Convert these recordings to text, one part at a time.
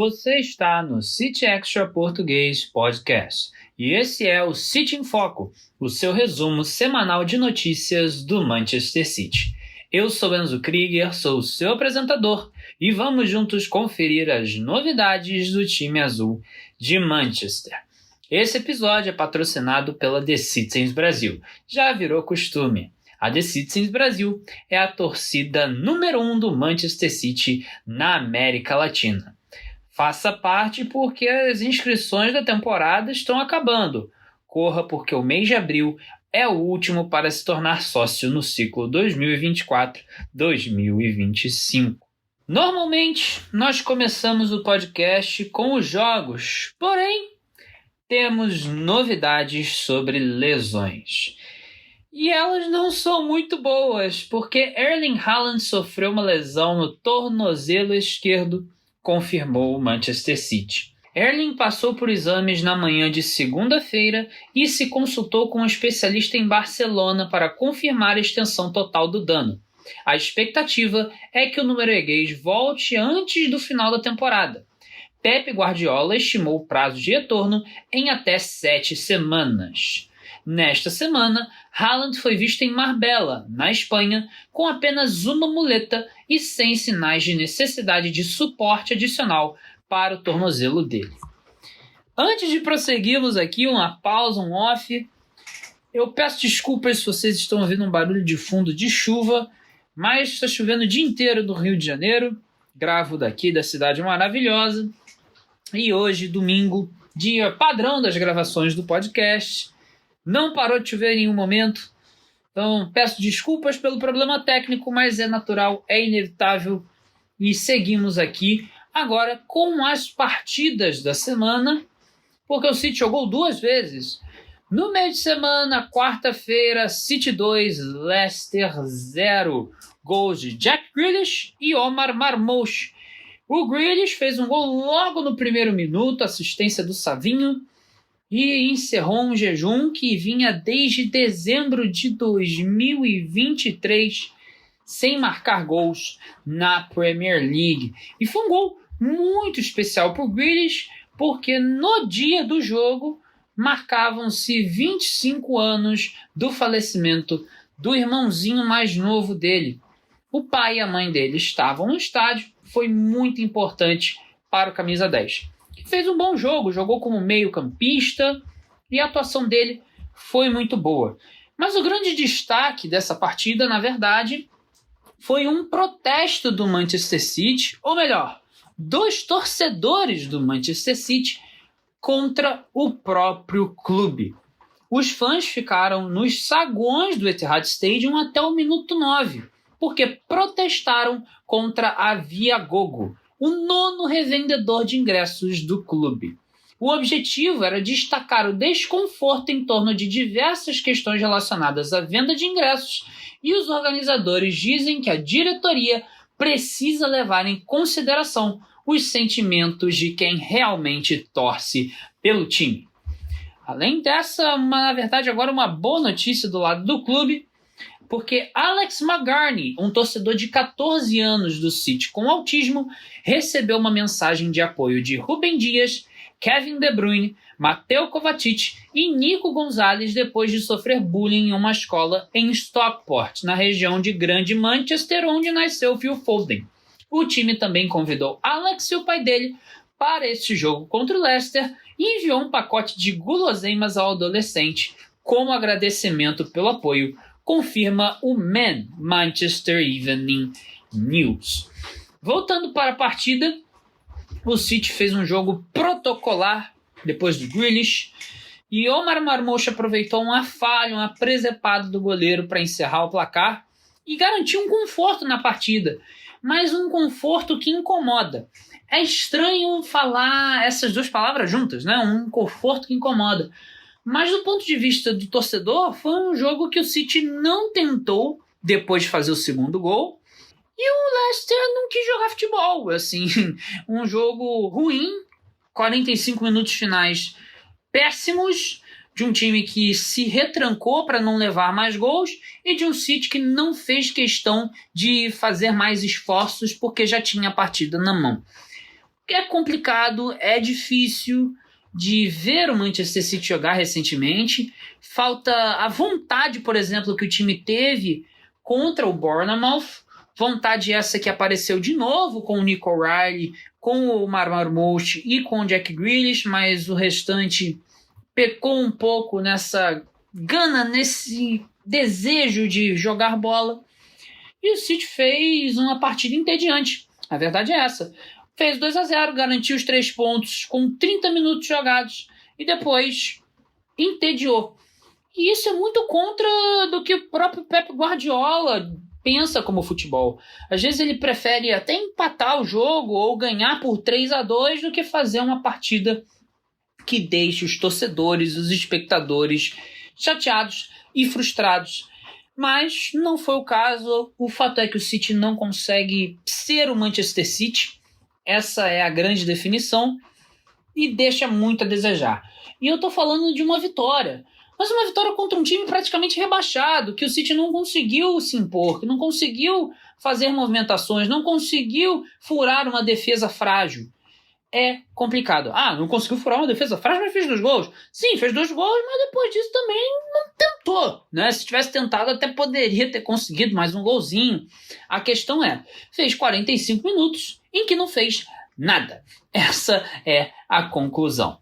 Você está no City Extra Português Podcast e esse é o City em Foco, o seu resumo semanal de notícias do Manchester City. Eu sou Enzo Krieger, sou o seu apresentador e vamos juntos conferir as novidades do time azul de Manchester. Esse episódio é patrocinado pela The Citizens Brasil, já virou costume. A The Citizens Brasil é a torcida número 1 do Manchester City na América Latina. Faça parte porque as inscrições da temporada estão acabando. Corra porque o mês de abril é o último para se tornar sócio no ciclo 2024-2025. Normalmente, nós começamos o podcast com os jogos, porém, temos novidades sobre lesões. E elas não são muito boas, porque Erling Haaland sofreu uma lesão no tornozelo esquerdo, confirmou o Manchester City. Erling passou por exames na manhã de segunda-feira e se consultou com um especialista em Barcelona para confirmar a extensão total do dano. A expectativa é que o norueguês volte antes do final da temporada. Pep Guardiola estimou o prazo de retorno em até 7 semanas. Nesta semana, Haaland foi visto em Marbella, na Espanha, com apenas uma muleta e sem sinais de necessidade de suporte adicional para o tornozelo dele. Antes de prosseguirmos aqui, uma pausa, um off, eu peço desculpas se vocês estão ouvindo um barulho de fundo de chuva, mas está chovendo o dia inteiro no Rio de Janeiro, gravo daqui da cidade maravilhosa, e hoje, domingo, dia padrão das gravações do podcast, não parou de chover em nenhum momento, então peço desculpas pelo problema técnico, mas é natural, é inevitável e seguimos aqui agora com as partidas da semana, porque o City jogou 2 vezes. No meio de semana, quarta-feira, City 2, Leicester 0, gols de Jack Grealish e Omar Marmoush. O Grealish fez um gol logo no primeiro minuto, assistência do Savinho, e encerrou um jejum que vinha desde dezembro de 2023 sem marcar gols na Premier League. E foi um gol muito especial para o Grealish, porque no dia do jogo marcavam-se 25 anos do falecimento do irmãozinho mais novo dele. O pai e a mãe dele estavam no estádio, foi muito importante para o camisa 10. Fez um bom jogo, jogou como meio-campista e a atuação dele foi muito boa. Mas o grande destaque dessa partida, na verdade, foi um protesto do Manchester City, ou melhor, dos torcedores do Manchester City contra o próprio clube. Os fãs ficaram nos saguões do Etihad Stadium até o minuto 9, porque protestaram contra a Viagogo, o 9º revendedor de ingressos do clube. O objetivo era destacar o desconforto em torno de diversas questões relacionadas à venda de ingressos e os organizadores dizem que a diretoria precisa levar em consideração os sentimentos de quem realmente torce pelo time. Além dessa, na verdade, agora uma boa notícia do lado do clube, porque Alex McGarney, um torcedor de 14 anos do City com autismo, recebeu uma mensagem de apoio de Rúben Dias, Kevin De Bruyne, Mateo Kovacic e Nico Gonzalez depois de sofrer bullying em uma escola em Stockport, na região de Grande Manchester, onde nasceu Phil Foden. O time também convidou Alex e o pai dele para este jogo contra o Leicester e enviou um pacote de guloseimas ao adolescente como agradecimento pelo apoio, confirma o Manchester Evening News. Voltando para a partida, o City fez um jogo protocolar depois do Grealish e Omar Marmoush aproveitou uma falha, uma presepada do goleiro para encerrar o placar e garantiu um conforto na partida, mas um conforto que incomoda. É estranho falar essas duas palavras juntas, né? Um conforto que incomoda. Mas do ponto de vista do torcedor, foi um jogo que o City não tentou depois de fazer o segundo gol. E o Leicester não quis jogar futebol. Assim, um jogo ruim, 45 minutos finais péssimos, de um time que se retrancou para não levar mais gols e de um City que não fez questão de fazer mais esforços porque já tinha a partida na mão. é complicado, é difícil de ver o Manchester City jogar recentemente. Falta a vontade, por exemplo, que o time teve contra o Bournemouth. Vontade essa que apareceu de novo com o Nico O'Reilly, com o Marmoush e com o Jack Grealish, mas o restante pecou um pouco nessa gana, nesse desejo de jogar bola. E o City fez uma partida entediante. A verdade é essa. Fez 2-0, garantiu os 3 pontos com 30 minutos jogados e depois entediou. E isso é muito contra do que o próprio Pep Guardiola pensa como futebol. Às vezes ele prefere até empatar o jogo ou ganhar por 3-2 do que fazer uma partida que deixe os torcedores, os espectadores chateados e frustrados. Mas não foi o caso. O fato é que o City não consegue ser o Manchester City. Essa é a grande definição e deixa muito a desejar. E eu estou falando de uma vitória. Mas uma vitória contra um time praticamente rebaixado, que o City não conseguiu se impor, que não conseguiu fazer movimentações, não conseguiu furar uma defesa frágil. É complicado. Não conseguiu furar uma defesa frágil, mas fez 2 gols. Sim, fez 2 gols, mas depois disso também não tentou, né? Se tivesse tentado, até poderia ter conseguido mais um golzinho. A questão fez 45 minutos em que não fez nada. Essa é a conclusão.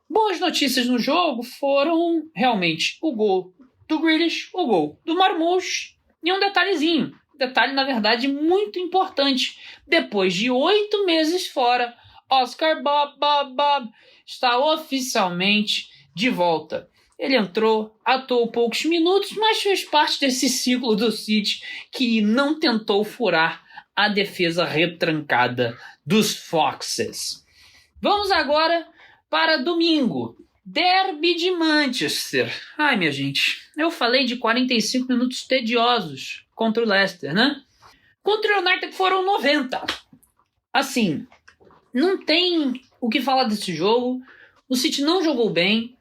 Boas notícias no jogo foram realmente o gol do Grealish, o gol do Marmoush e um detalhezinho. Detalhe, na verdade, muito importante. Depois de 8 meses fora, Oscar Bob está oficialmente de volta. Ele entrou, atuou poucos minutos, mas fez parte desse ciclo do City que não tentou furar a defesa retrancada dos Foxes. Vamos agora para domingo. Derby de Manchester. Ai, minha gente, eu falei de 45 minutos tediosos contra o Leicester, né? Contra o United foram 90. Assim, não tem o que falar desse jogo. O City não jogou bem.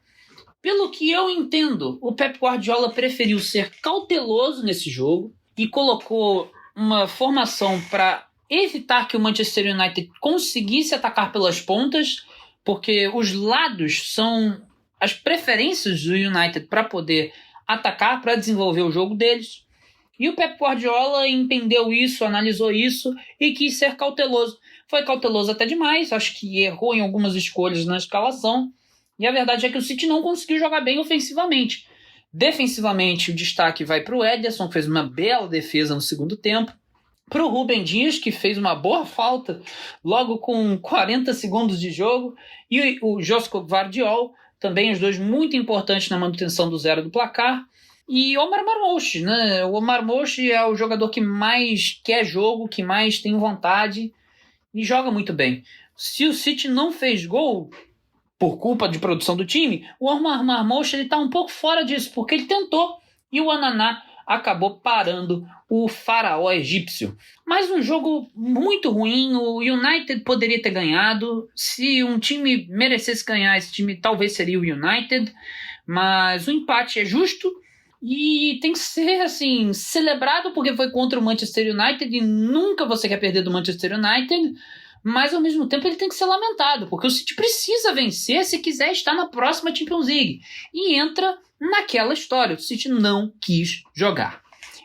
Pelo que eu entendo, o Pep Guardiola preferiu ser cauteloso nesse jogo e colocou uma formação para evitar que o Manchester United conseguisse atacar pelas pontas, porque os lados são as preferências do United para poder atacar, para desenvolver o jogo deles. E o Pep Guardiola entendeu isso, analisou isso e quis ser cauteloso. Foi cauteloso até demais, acho que errou em algumas escolhas na escalação. E a verdade é que o City não conseguiu jogar bem ofensivamente. Defensivamente, o destaque vai para o Ederson, que fez uma bela defesa no segundo tempo. Para o Rúben Dias, que fez uma boa falta logo com 40 segundos de jogo. E o Josko Gvardiol, também os dois muito importantes na manutenção do 0 do placar. E o Omar Marmoush, né? O Omar Marmoush é o jogador que mais quer jogo, que mais tem vontade e joga muito bem. Se o City não fez gol por culpa de produção do time, o Omar Marmoush está um pouco fora disso, porque ele tentou e o Ananá acabou parando o faraó egípcio. Mas um jogo muito ruim, o United poderia ter ganhado. Se um time merecesse ganhar, esse time talvez seria o United, mas o empate é justo e tem que ser assim celebrado porque foi contra o Manchester United e nunca você quer perder do Manchester United, mas ao mesmo tempo ele tem que ser lamentado, porque o City precisa vencer se quiser estar na próxima Champions League. E entra naquela história, o City não quis jogar.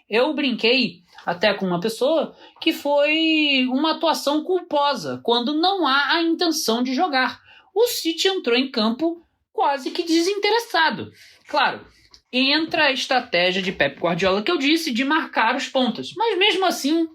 Eu brinquei até com uma pessoa que foi uma atuação culposa, quando não há a intenção de jogar. O City entrou em campo quase que desinteressado. Claro, entra a estratégia de Pep Guardiola que eu disse, de marcar os pontas, mas mesmo assim,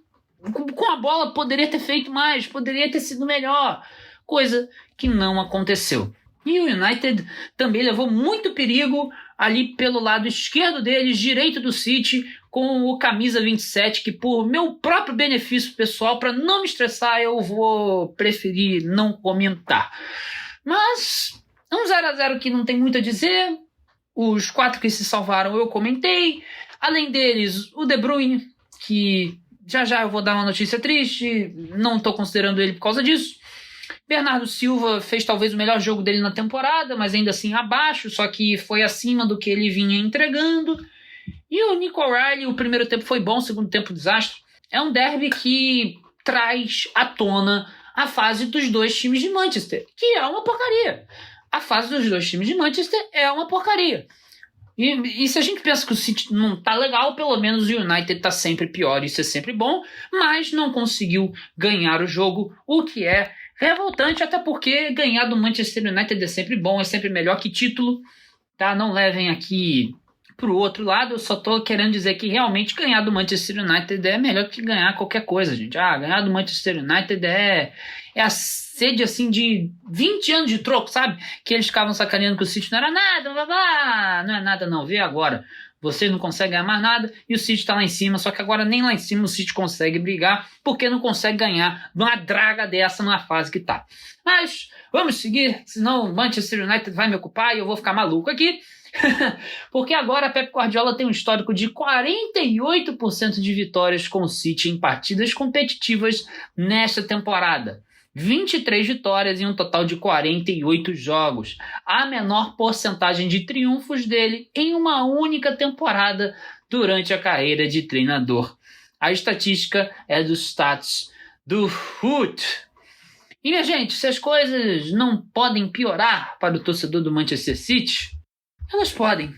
com a bola poderia ter feito mais, poderia ter sido melhor, coisa que não aconteceu. E o United também levou muito perigo ali pelo lado esquerdo deles, direito do City, com o camisa 27, que por meu próprio benefício pessoal, para não me estressar, eu vou preferir não comentar. Mas um 0-0 que não tem muito a dizer. Os 4 que se salvaram eu comentei. Além deles, o De Bruyne, que já eu vou dar uma notícia triste, não estou considerando ele por causa disso. Bernardo Silva fez talvez o melhor jogo dele na temporada, mas ainda assim abaixo, só que foi acima do que ele vinha entregando. E o Nico O'Reilly, o primeiro tempo foi bom, o segundo tempo desastre. É um derby que traz à tona a fase dos dois times de Manchester, que é uma porcaria. A fase dos dois times de Manchester é uma porcaria. E se a gente pensa que o City não tá legal, pelo menos o United tá sempre pior, isso é sempre bom, mas não conseguiu ganhar o jogo, o que é revoltante, até porque ganhar do Manchester United é sempre bom, é sempre melhor que título, tá? Não levem aqui pro outro lado, eu só tô querendo dizer que realmente ganhar do Manchester United é melhor que ganhar qualquer coisa, gente. Ganhar do Manchester United é a sede, assim, de 20 anos de troco, sabe? Que eles ficavam sacaneando que o City não era nada, blá, blá. Não é nada não, vê agora. Vocês não conseguem ganhar mais nada e o City tá lá em cima, só que agora nem lá em cima o City consegue brigar, porque não consegue ganhar numa draga dessa numa fase que tá. Mas vamos seguir, senão o Manchester United vai me ocupar e eu vou ficar maluco aqui. Porque agora a Pep Guardiola tem um histórico de 48% de vitórias com o City em partidas competitivas nesta temporada. 23 vitórias em um total de 48 jogos. A menor porcentagem de triunfos dele em uma única temporada durante a carreira de treinador. A estatística é dos stats do Foot. E, minha gente, se as coisas não podem piorar para o torcedor do Manchester City, elas podem,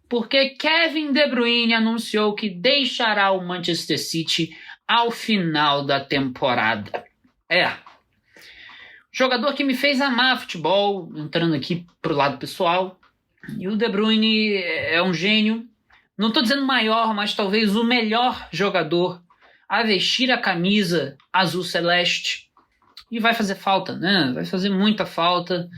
porque Kevin De Bruyne anunciou que deixará o Manchester City ao final da temporada. Jogador que me fez amar futebol, entrando aqui pro lado pessoal. E o De Bruyne é um gênio. Não estou dizendo maior, mas talvez o melhor jogador a vestir a camisa azul celeste. E vai fazer falta, né? Vai fazer muita falta.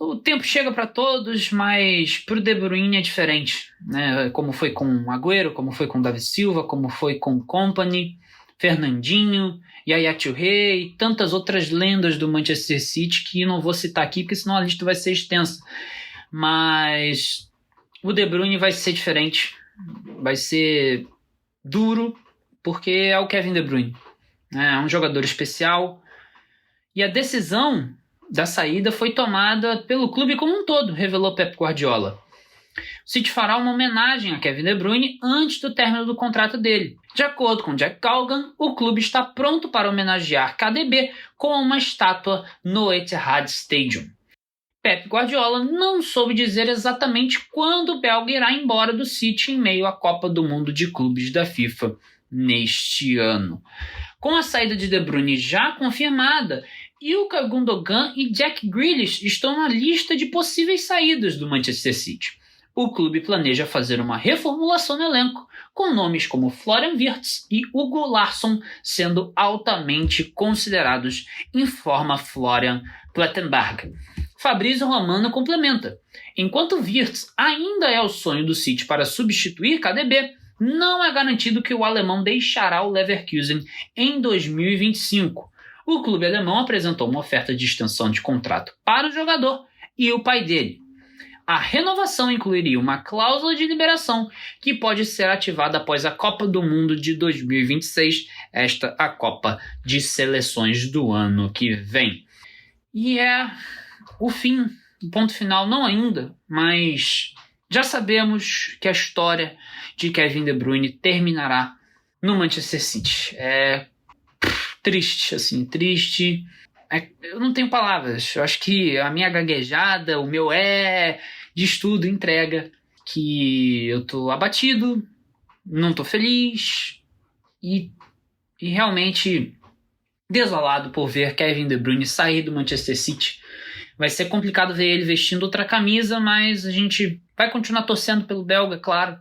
O tempo chega para todos, mas pro De Bruyne é diferente, né? Como foi com o Agüero, como foi com o David Silva, como foi com o Kompany, Fernandinho, Yaya Touré e tantas outras lendas do Manchester City que não vou citar aqui, porque senão a lista vai ser extensa. Mas o De Bruyne vai ser diferente, vai ser duro, porque é o Kevin De Bruyne. É um jogador especial. E a decisão da saída foi tomada pelo clube como um todo, revelou Pep Guardiola. O City fará uma homenagem a Kevin De Bruyne antes do término do contrato dele. De acordo com Jack Callaghan, o clube está pronto para homenagear KDB com uma estátua no Etihad Stadium. Pep Guardiola não soube dizer exatamente quando o belga irá embora do City em meio à Copa do Mundo de Clubes da FIFA neste ano. Com a saída de De Bruyne já confirmada, Ilkay Gundogan e Jack Grealish estão na lista de possíveis saídas do Manchester City. O clube planeja fazer uma reformulação no elenco, com nomes como Florian Wirtz e Hugo Larsson sendo altamente considerados, informa Florian Plettenberg. Fabrício Romano complementa. Enquanto Wirtz ainda é o sonho do City para substituir KDB, não é garantido que o alemão deixará o Leverkusen em 2025. O clube alemão apresentou uma oferta de extensão de contrato para o jogador e o pai dele. A renovação incluiria uma cláusula de liberação que pode ser ativada após a Copa do Mundo de 2026, esta a Copa de Seleções do ano que vem. E é o fim, o ponto final, não ainda, mas já sabemos que a história de Kevin De Bruyne terminará no Manchester City. É triste, assim, triste. Eu não tenho palavras. Eu acho que a minha gaguejada, o meu diz tudo, entrega que eu tô abatido, não tô feliz e realmente desolado por ver Kevin De Bruyne sair do Manchester City. Vai ser complicado ver ele vestindo outra camisa, mas a gente vai continuar torcendo pelo belga, claro,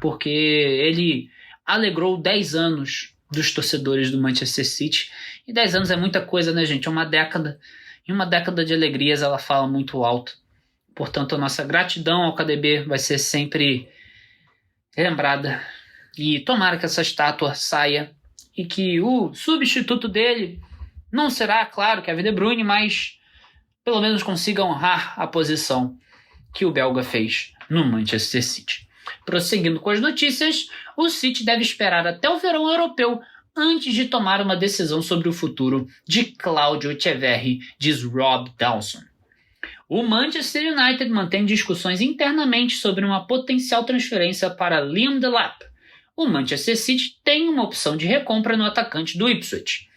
porque ele alegrou 10 anos dos torcedores do Manchester City. E 10 anos é muita coisa, né, gente? É uma década. E uma década de alegrias ela fala muito alto. Portanto, a nossa gratidão ao KDB vai ser sempre lembrada. E tomara que essa estátua saia e que o substituto dele não será, claro, Kevin De Bruyne, mas pelo menos consiga honrar a posição que o belga fez no Manchester City. Prosseguindo com as notícias, o City deve esperar até o verão europeu antes de tomar uma decisão sobre o futuro de Claudio Echeverri, diz Rob Dawson. O Manchester United mantém discussões internamente sobre uma potencial transferência para Liam Delap. O Manchester City tem uma opção de recompra no atacante do Ipswich.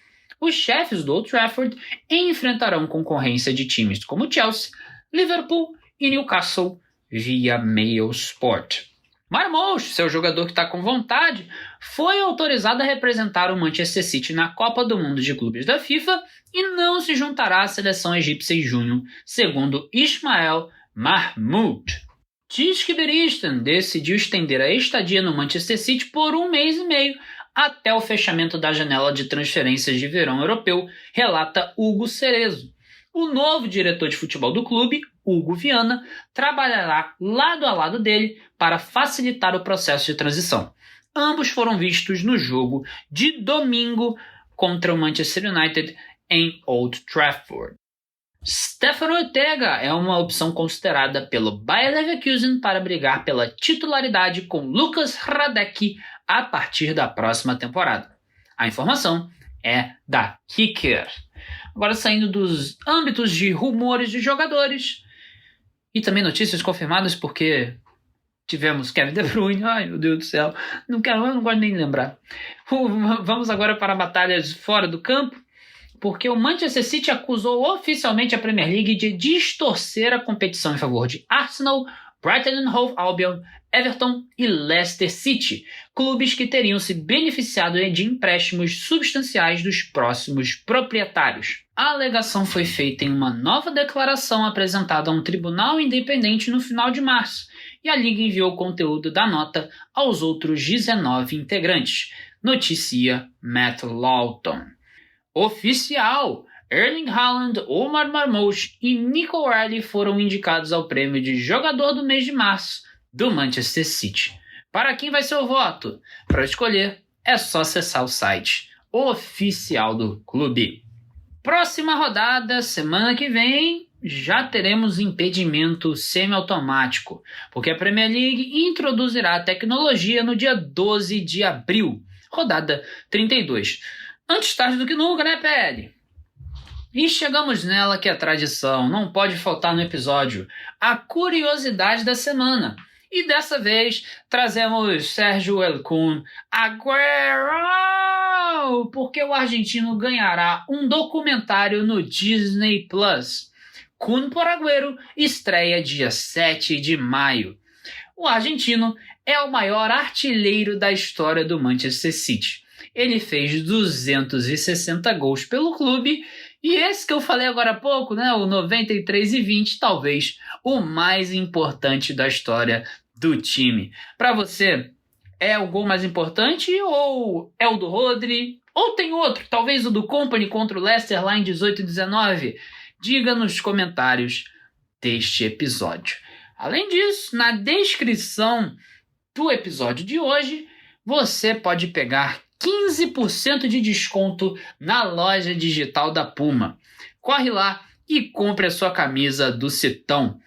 Os chefes do Old Trafford enfrentarão concorrência de times como Chelsea, Liverpool e Newcastle via Mail Sport. Marmoush, seu jogador que está com vontade, foi autorizado a representar o Manchester City na Copa do Mundo de Clubes da FIFA e não se juntará à seleção egípcia em junho, segundo Ismael Mahmoud. Tishki Beristain decidiu estender a estadia no Manchester City por 1 mês e meio, até o fechamento da janela de transferências de verão europeu, relata Hugo Cerezo. O novo diretor de futebol do clube, Hugo Viana, trabalhará lado a lado dele para facilitar o processo de transição. Ambos foram vistos no jogo de domingo contra o Manchester United em Old Trafford. Stefano Ortega é uma opção considerada pelo Bayer Leverkusen para brigar pela titularidade com Lucas Hradecki a partir da próxima temporada. A informação é da Kicker. Agora, saindo dos âmbitos de rumores de jogadores e também notícias confirmadas, porque tivemos Kevin De Bruyne, ai meu Deus do céu, eu não gosto nem de lembrar. Vamos agora para batalhas fora do campo, porque o Manchester City acusou oficialmente a Premier League de distorcer a competição em favor de Arsenal, Brighton and Hove Albion, Everton e Leicester City, clubes que teriam se beneficiado de empréstimos substanciais dos próximos proprietários. A alegação foi feita em uma nova declaração apresentada a um tribunal independente no final de março, e a Liga enviou o conteúdo da nota aos outros 19 integrantes, noticia Matt Lawton. Oficial! Erling Haaland, Omar Marmoush e Nico O'Reilly foram indicados ao prêmio de jogador do mês de março do Manchester City. Para quem vai ser o voto? Para escolher, é só acessar o site oficial do clube. Próxima rodada, semana que vem, já teremos impedimento semiautomático, porque a Premier League introduzirá a tecnologia no dia 12 de abril, rodada 32. Antes tarde do que nunca, né, PL? E chegamos nela que é tradição, não pode faltar no episódio, a curiosidade da semana. E dessa vez trazemos Sérgio Elkun Agüero, porque o argentino ganhará um documentário no Disney Plus. Kun por Agüero estreia dia 7 de maio. O argentino é o maior artilheiro da história do Manchester City. Ele fez 260 gols pelo clube e esse que eu falei agora há pouco, né, o 93-20, talvez o mais importante da história do time. Para você, é o gol mais importante ou é o do Rodri? Ou tem outro, talvez o do Kompany contra o Leicester lá em 18-19? Diga nos comentários deste episódio. Além disso, na descrição do episódio de hoje, você pode pegar 15% de desconto na loja digital da Puma. Corre lá e compre a sua camisa do Citão.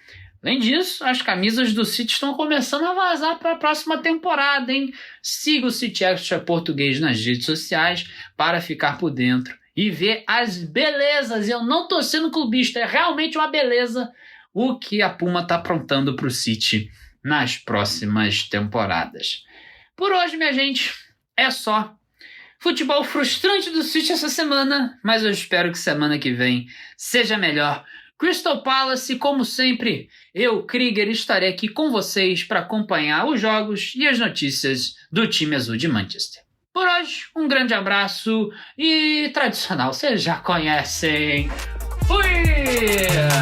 Além disso, as camisas do City estão começando a vazar para a próxima temporada, hein? Siga o City Extra Português nas redes sociais para ficar por dentro e ver as belezas. Eu não estou sendo clubista, é realmente uma beleza o que a Puma está aprontando para o City nas próximas temporadas. Por hoje, minha gente, é só. Futebol frustrante do City essa semana, mas eu espero que semana que vem seja melhor. Crystal Palace, como sempre, eu, Krieger, estarei aqui com vocês para acompanhar os jogos e as notícias do time azul de Manchester. Por hoje, um grande abraço e tradicional, vocês já conhecem. Fui!